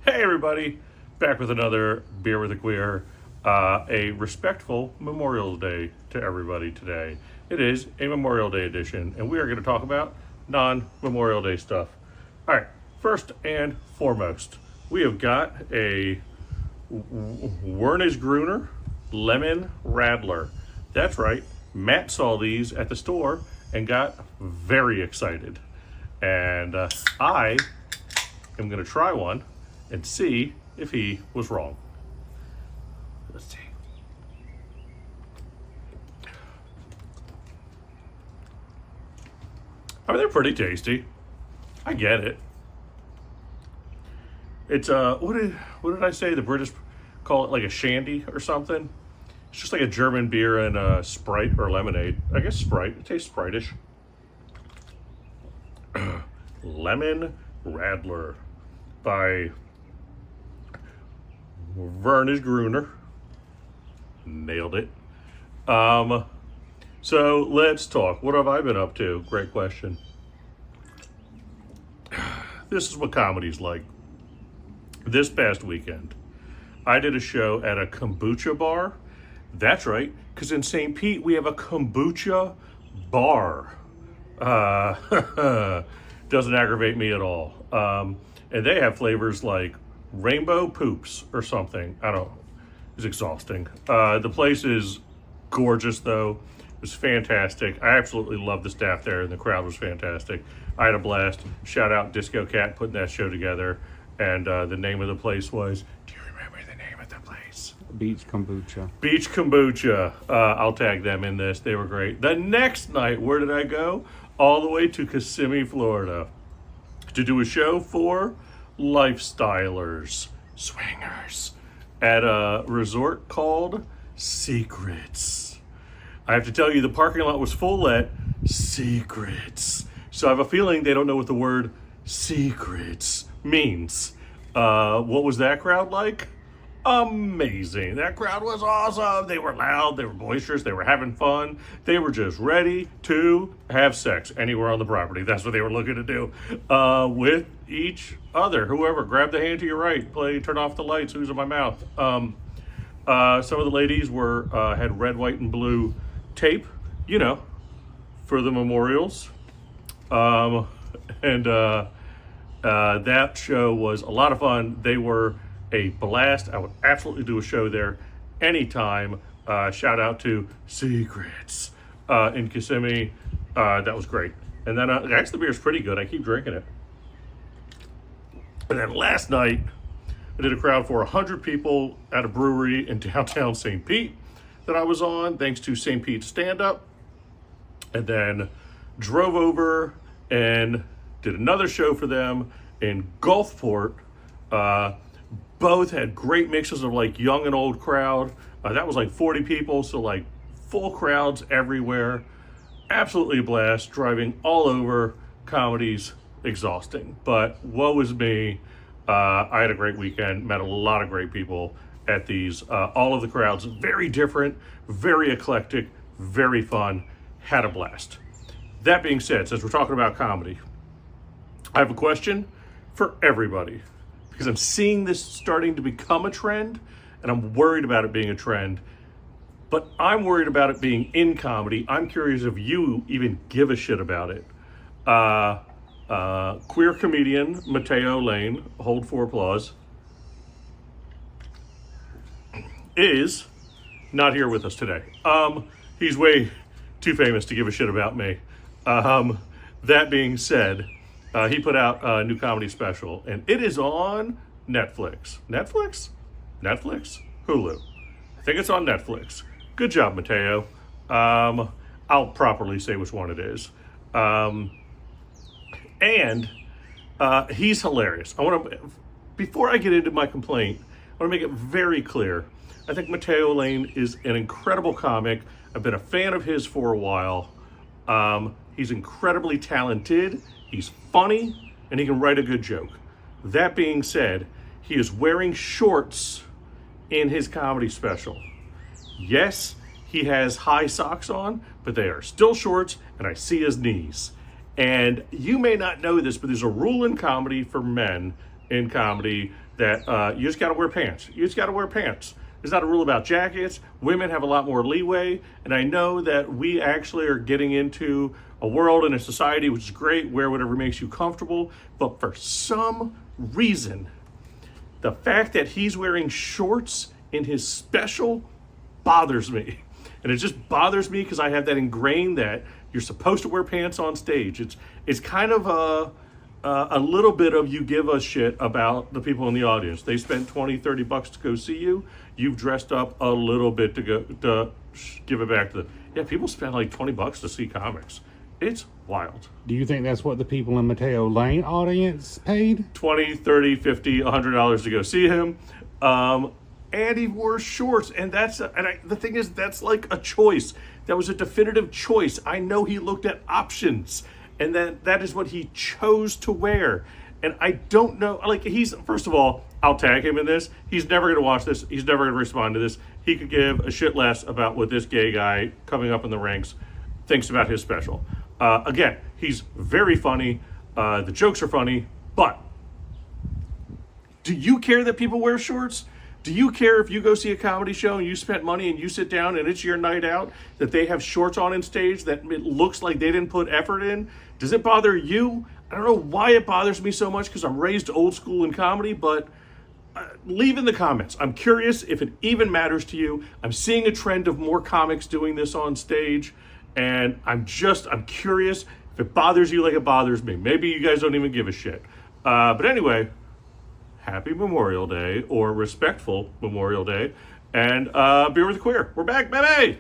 Hey everybody, back with another Beer with a Queer. A respectful Memorial Day to everybody today. It is a Memorial Day edition, and we are going to talk about non-Memorial Day stuff. All right, first and foremost, we have got a Wernisch Gruner Lemon Radler. That's right, Matt saw these at the store and got very excited. And I am going to try one and see if he was wrong. Let's see. I mean, they're pretty tasty. I get it. It's what did I say? The British call it like a shandy or something. It's just like a German beer and Sprite or lemonade. I guess Sprite. It tastes Sprite-ish. Lemon Radler by Wernisch Gruner. Nailed it. So let's talk. What have I been up to? Great question. This is what comedy's like. This past weekend, I did a show at a kombucha bar. That's right, because in St. Pete we have a kombucha bar. Doesn't aggravate me at all. And they have flavors like rainbow poops or something. I don't know. It's exhausting. The place is gorgeous, though. It was fantastic. I absolutely loved the staff there, and the crowd was fantastic. I had a blast. Shout out Disco Cat putting that show together. And the name of the place was, do you remember the name of the place? Beach Kombucha. Beach Kombucha. I'll tag them in this. They were great. The next night, where did I go? All the way to Kissimmee, Florida, to do a show for lifestylers, swingers, at a resort called Secrets. I have to tell you, the parking lot was full at Secrets. So I have a feeling they don't know what the word secrets means. What was that crowd like? Amazing. That crowd was awesome. They were loud, they were boisterous, they were having fun. They were just ready to have sex anywhere on the property. That's what they were looking to do with each other. Whoever, grab the hand to your right, turn off the lights, who's in my mouth. Some of the ladies had red, white, and blue tape, for the memorials. And that show was a lot of fun. They were a blast. I would absolutely do a show there anytime. Shout out to Secrets in Kissimmee. That was great. And then actually the beer's pretty good. I keep drinking it. And then last night, I did a crowd for 100 people at a brewery in downtown St. Pete that I was on, thanks to St. Pete Stand Up. And then drove over and did another show for them in Gulfport. Both had great mixes of like young and old crowd. That was like 40 people, so like full crowds everywhere. Absolutely a blast. Driving all over. Comedy's exhausting, but woe is me. I had a great weekend. Met a lot of great people at these. All of the crowds very different, very eclectic, very fun. Had a blast. That being said, since we're talking about comedy, I have a question for everybody, because I'm seeing this starting to become a trend, and I'm worried about it being a trend, but I'm worried about it being in comedy. I'm curious if you even give a shit about it. Queer comedian Matteo Lane, hold for applause, is not here with us today. He's way too famous to give a shit about me. That being said, he put out a new comedy special, and it is on Netflix. Netflix? Hulu. I think it's on Netflix. Good job, Matteo. I'll properly say which one it is. And he's hilarious. Before I get into my complaint, I want to make it very clear. I think Matteo Lane is an incredible comic. I've been a fan of his for a while. He's incredibly talented. He's funny, and he can write a good joke. That being said, he is wearing shorts in his comedy special. Yes, he has high socks on, but they are still shorts, and I see his knees. And you may not know this, but there's a rule in comedy for men, in comedy that you just got to wear pants. You just got to wear pants. There's not a rule about jackets. Women have a lot more leeway. And I know that we actually are getting into a world and a society, which is great, wear whatever makes you comfortable. But for some reason, the fact that he's wearing shorts in his special bothers me. And it just bothers me because I have that ingrained that you're supposed to wear pants on stage. It's kind of a little bit of you give a shit about the people in the audience. They spent 20, 30 bucks to go see you. You've dressed up a little bit to give it back to them. Yeah, people spend like 20 bucks to see comics. It's wild. Do you think that's what the people in Mateo Lane audience paid? 20, 30, 50, $100 to go see him. And he wore shorts. And the thing is, that's like a choice. That was a definitive choice. I know he looked at options. And that is what he chose to wear. And I don't know, like first of all, I'll tag him in this. He's never going to watch this. He's never going to respond to this. He could give a shit less about what this gay guy coming up in the ranks thinks about his special. Again, he's very funny. The jokes are funny. But do you care that people wear shorts? Do you care if you go see a comedy show and you spent money and you sit down and it's your night out that they have shorts on in stage that it looks like they didn't put effort in? Does it bother you? I don't know why it bothers me so much because I'm raised old school in comedy, but leave in the comments. I'm curious if it even matters to you. I'm seeing a trend of more comics doing this on stage, and I'm curious if it bothers you like it bothers me. Maybe you guys don't even give a shit. But anyway, happy Memorial Day, or respectful Memorial Day, and Beer with a Queer. We're back, baby!